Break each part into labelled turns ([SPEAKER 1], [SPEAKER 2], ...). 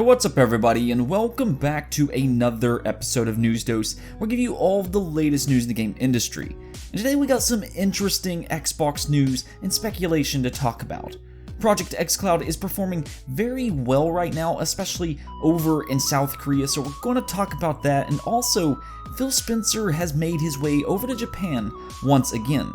[SPEAKER 1] Hey, what's up everybody, and welcome back to another episode of News Dose, where I give you all of the latest news in the game industry. And today we got some interesting Xbox news and speculation to talk about. Project XCloud is performing very well right now, especially over in South Korea, so we're going to talk about that, and also Phil Spencer has made his way over to Japan once again.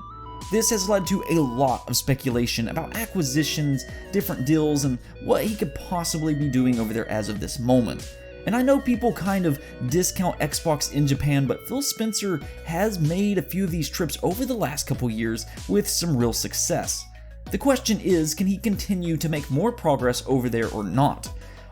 [SPEAKER 1] This has led to a lot of speculation about acquisitions, different deals, and what he could possibly be doing over there as of this moment. And I know people kind of discount Xbox in Japan, but Phil Spencer has made a few of these trips over the last couple years with some real success. The question is, can he continue to make more progress over there or not?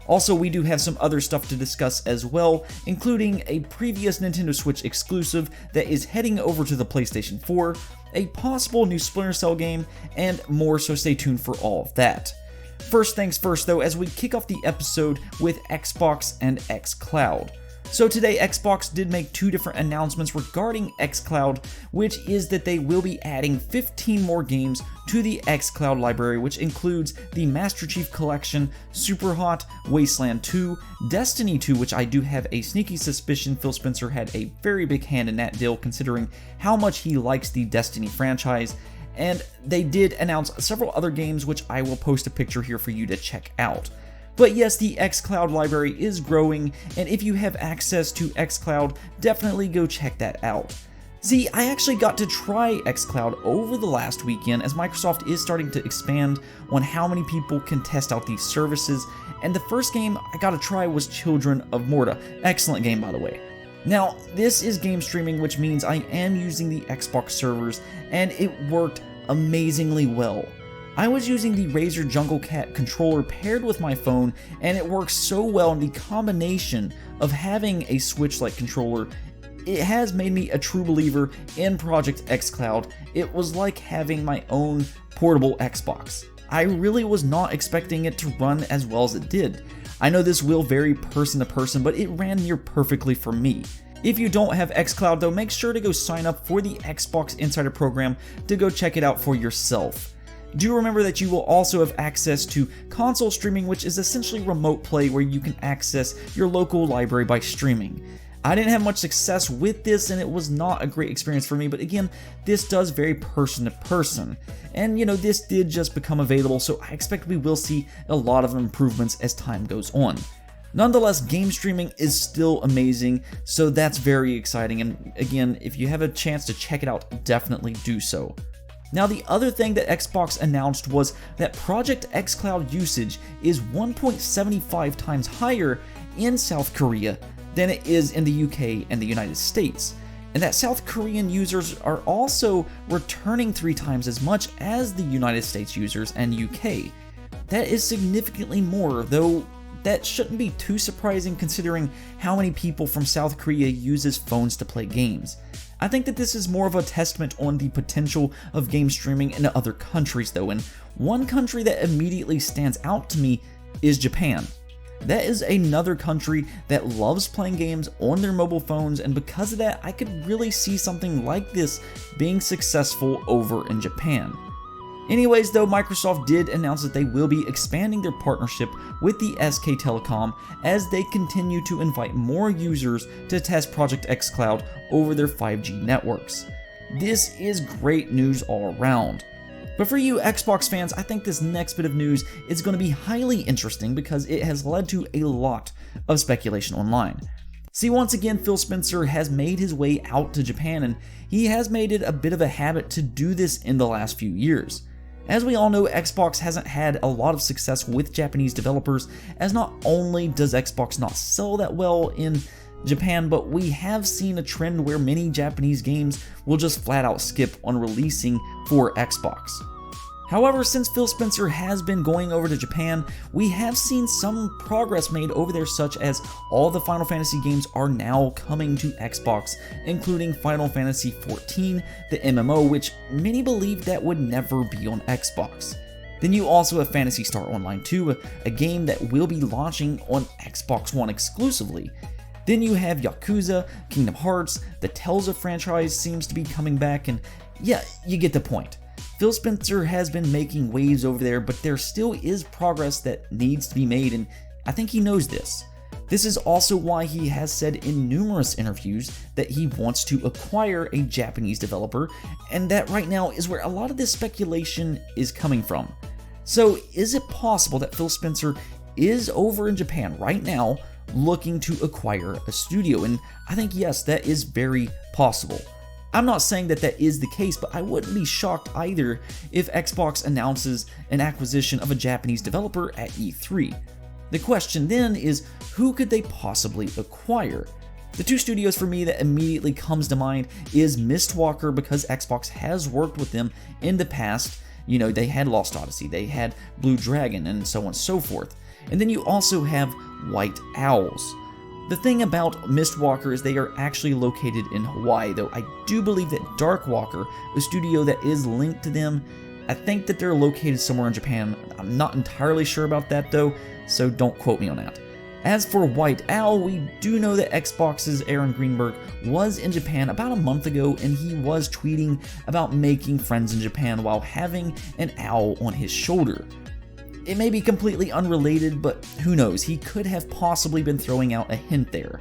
[SPEAKER 1] Also, we do have some other stuff to discuss as well, including a previous Nintendo Switch exclusive that is heading over to the PlayStation 4, a possible new Splinter Cell game, and more, so stay tuned for all of that. First things first though, as we kick off the episode with Xbox and XCloud. So today Xbox did make two different announcements regarding XCloud, which is that they will be adding 15 more games to the XCloud library, which includes the Master Chief Collection, Superhot, Wasteland 2, Destiny 2, which I do have a sneaky suspicion Phil Spencer had a very big hand in that deal considering how much he likes the Destiny franchise, and they did announce several other games which I will post a picture here for you to check out. But yes, the XCloud library is growing, and if you have access to XCloud, definitely go check that out. See, I actually got to try XCloud over the last weekend as Microsoft is starting to expand on how many people can test out these services, and the first game I got to try was Children of Morta. Excellent game, by the way. Now, this is game streaming, which means I am using the Xbox servers, and it worked amazingly well. I was using the Razer Jungle Cat controller paired with my phone, and it works so well, and the combination of having a Switch-like controller, it has made me a true believer in Project XCloud. It was like having my own portable Xbox. I really was not expecting it to run as well as it did. I know this will vary person to person, but it ran near perfectly for me. If you don't have XCloud though, make sure to go sign up for the Xbox Insider program to go check it out for yourself. Do remember that you will also have access to console streaming, which is essentially remote play where you can access your local library by streaming. I didn't have much success with this and it was not a great experience for me, but again, this does vary person to person. And you know, this did just become available, so I expect we will see a lot of improvements as time goes on. Nonetheless, game streaming is still amazing, so that's very exciting, and again, if you have a chance to check it out, definitely do so. Now, the other thing that Xbox announced was that Project XCloud usage is 1.75 times higher in South Korea than it is in the UK and the United States, and that South Korean users are also returning 3 times as much as the United States users and UK. That is significantly more, though that shouldn't be too surprising considering how many people from South Korea uses phones to play games. I think that this is more of a testament on the potential of game streaming in other countries though, and one country that immediately stands out to me is Japan. That is another country that loves playing games on their mobile phones, and because of that, I could really see something like this being successful over in Japan. Anyways though, Microsoft did announce that they will be expanding their partnership with the SK Telecom as they continue to invite more users to test Project XCloud over their 5G networks. This is great news all around. But for you Xbox fans, I think this next bit of news is going to be highly interesting because it has led to a lot of speculation online. See, once again, Phil Spencer has made his way out to Japan, and he has made it a bit of a habit to do this in the last few years. As we all know, Xbox hasn't had a lot of success with Japanese developers, as not only does Xbox not sell that well in Japan, but we have seen a trend where many Japanese games will just flat out skip on releasing for Xbox. However, since Phil Spencer has been going over to Japan, we have seen some progress made over there, such as all the Final Fantasy games are now coming to Xbox, including Final Fantasy XIV, the MMO, which many believed that would never be on Xbox. Then you also have Phantasy Star Online 2, a game that will be launching on Xbox One exclusively. Then you have Yakuza, Kingdom Hearts, the Tales of franchise seems to be coming back, and yeah, you get the point. Phil Spencer has been making waves over there, but there still is progress that needs to be made, and I think he knows this. This is also why he has said in numerous interviews that he wants to acquire a Japanese developer, and that right now is where a lot of this speculation is coming from. So is it possible that Phil Spencer is over in Japan right now looking to acquire a studio? And I think yes, that is very possible. I'm not saying that that is the case, but I wouldn't be shocked either if Xbox announces an acquisition of a Japanese developer at E3. The question then is, who could they possibly acquire? The two studios for me that immediately comes to mind is Mistwalker, because Xbox has worked with them in the past. You know, they had Lost Odyssey, they had Blue Dragon, and so on and so forth. And then you also have White Owls. The thing about Mistwalker is they are actually located in Hawaii, though I do believe that Darkwalker, a studio that is linked to them, I think that they're located somewhere in Japan. I'm not entirely sure about that though, so don't quote me on that. As for White Owl, we do know that Xbox's Aaron Greenberg was in Japan about a month ago, and he was tweeting about making friends in Japan while having an owl on his shoulder. It may be completely unrelated, but who knows, he could have possibly been throwing out a hint there.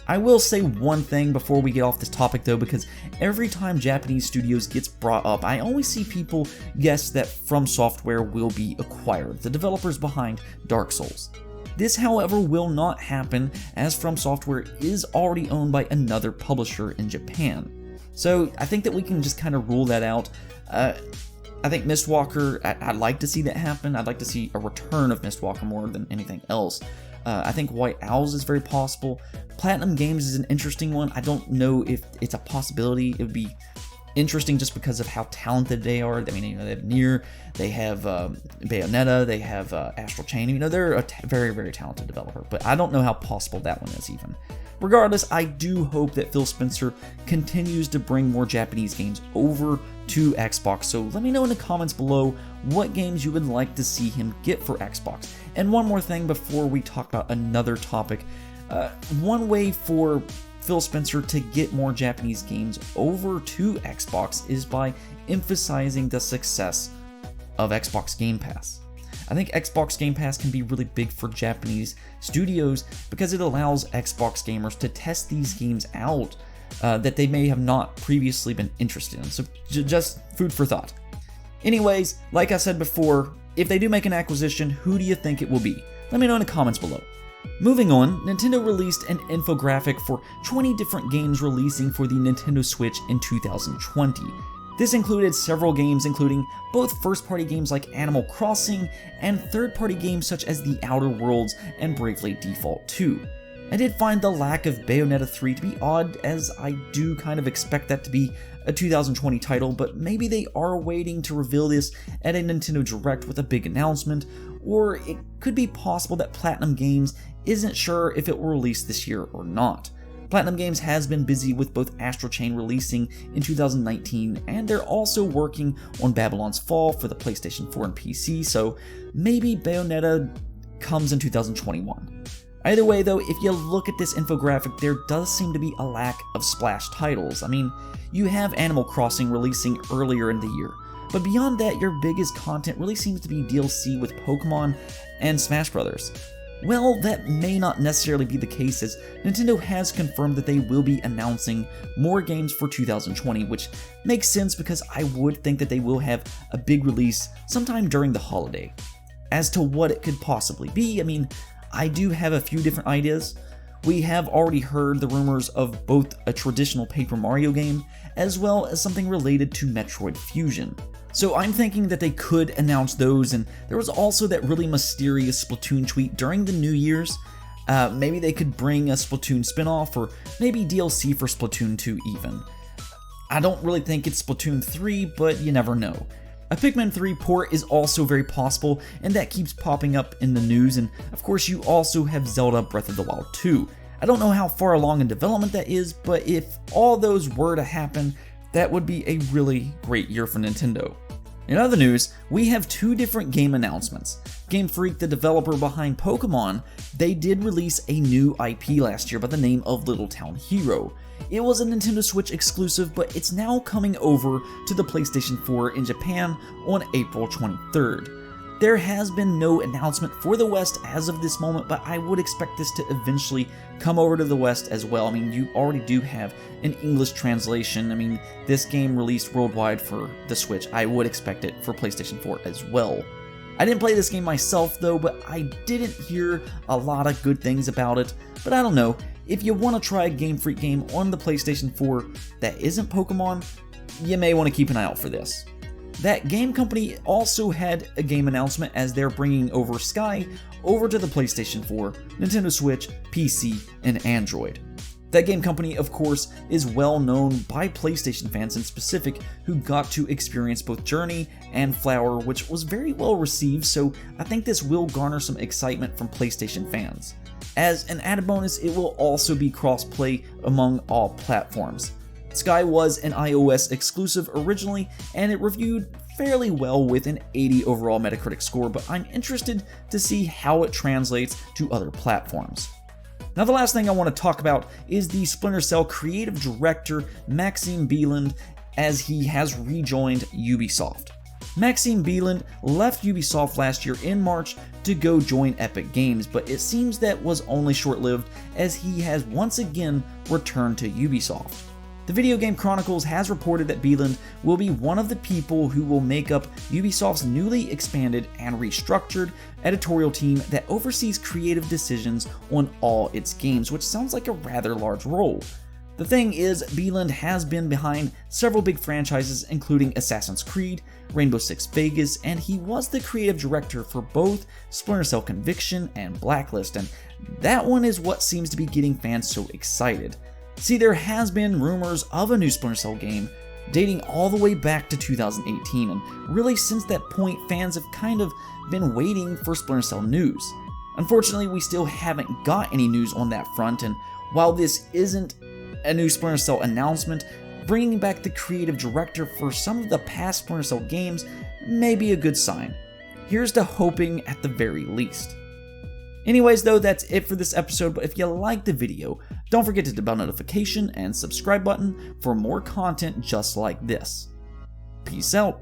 [SPEAKER 1] I will say one thing before we get off this topic though, because every time Japanese studios gets brought up, I always see people guess that From Software will be acquired, the developers behind Dark Souls. This, however, will not happen, as From Software is already owned by another publisher in Japan. So I think that we can just kind of rule that out. I think Mistwalker, I'd like to see that happen. I'd like to see a return of Mistwalker more than anything else. I think White Owls is very possible. Platinum Games is an interesting one. I don't know if it's a possibility. It would be interesting just because of how talented they are. I mean, you know, they have Nier, they have Bayonetta, they have Astral Chain. You know, they're a very, very talented developer, but I don't know how possible that one is even. Regardless, I do hope that Phil Spencer continues to bring more Japanese games over to Xbox, so let me know in the comments below what games you would like to see him get for Xbox. And one more thing before we talk about another topic. One way for Phil Spencer to get more Japanese games over to Xbox is by emphasizing the success of Xbox Game Pass. I think Xbox Game Pass can be really big for Japanese studios because it allows Xbox gamers to test these games out that they may have not previously been interested in. So just food for thought. Anyways, like I said before, if they do make an acquisition, who do you think it will be? Let me know in the comments below. Moving on, Nintendo released an infographic for 20 different games releasing for the Nintendo Switch in 2020. This included several games, including both first-party games like Animal Crossing and third-party games such as The Outer Worlds and Bravely Default 2. I did find the lack of Bayonetta 3 to be odd, as I do kind of expect that to be a 2020 title, but maybe they are waiting to reveal this at a Nintendo Direct with a big announcement, or it could be possible that Platinum Games isn't sure if it will release this year or not. Platinum Games has been busy with both Astral Chain releasing in 2019, and they're also working on Babylon's Fall for the PlayStation 4 and PC, so maybe Bayonetta comes in 2021. Either way though, if you look at this infographic, there does seem to be a lack of splash titles. I mean, you have Animal Crossing releasing earlier in the year, but beyond that, your biggest content really seems to be DLC with Pokemon and Smash Brothers. Well, that may not necessarily be the case, as Nintendo has confirmed that they will be announcing more games for 2020, which makes sense because I would think that they will have a big release sometime during the holiday. As to what it could possibly be, I mean, I do have a few different ideas. We have already heard the rumors of both a traditional Paper Mario game, as well as something related to Metroid Fusion. So I'm thinking that they could announce those, and there was also that really mysterious Splatoon tweet during the New Year's. Maybe they could bring a Splatoon spin-off, or maybe DLC for Splatoon 2 even. I don't really think it's Splatoon 3, but you never know. A Pikmin 3 port is also very possible, and that keeps popping up in the news, and of course you also have Zelda Breath of the Wild 2. I don't know how far along in development that is, but if all those were to happen, that would be a really great year for Nintendo. In other news, we have two different game announcements. Game Freak, the developer behind Pokemon, they did release a new IP last year by the name of Little Town Hero. It was a Nintendo Switch exclusive, but it's now coming over to the PlayStation 4 in Japan on April 23rd. There has been no announcement for the West as of this moment, but I would expect this to eventually come over to the West as well. I mean, you already do have an English translation. I mean, this game released worldwide for the Switch. I would expect it for PlayStation 4 as well. I didn't play this game myself though, but I didn't hear a lot of good things about it. But I don't know, if you want to try a Game Freak game on the PlayStation 4 that isn't Pokemon, you may want to keep an eye out for this. That game company also had a game announcement as they're bringing over Sky over to the PlayStation 4, Nintendo Switch, PC, and Android. That game company, of course, is well known by PlayStation fans in specific who got to experience both Journey and Flower, which was very well received, so I think this will garner some excitement from PlayStation fans. As an added bonus, it will also be cross-play among all platforms. Sky was an iOS exclusive originally, and it reviewed fairly well with an 80 overall Metacritic score, but I'm interested to see how it translates to other platforms. Now the last thing I want to talk about is the Splinter Cell creative director Maxime Bieland, as he has rejoined Ubisoft. Maxime Bieland left Ubisoft last year in March to go join Epic Games, but it seems that was only short-lived as he has once again returned to Ubisoft. The Video Game Chronicles has reported that Bieland will be one of the people who will make up Ubisoft's newly expanded and restructured editorial team that oversees creative decisions on all its games, which sounds like a rather large role. The thing is, Bieland has been behind several big franchises including Assassin's Creed, Rainbow Six Vegas, and he was the creative director for both Splinter Cell Conviction and Blacklist, and that one is what seems to be getting fans so excited. See, there has been rumors of a new Splinter Cell game dating all the way back to 2018, and really since that point fans have kind of been waiting for Splinter Cell news. Unfortunately, we still haven't got any news on that front, and while this isn't a new Splinter Cell announcement, bringing back the creative director for some of the past Splinter Cell games may be a good sign. Here's to hoping at the very least. Anyways though, that's it for this episode, but if you liked the video, don't forget to hit the bell notification and subscribe button for more content just like this. Peace out.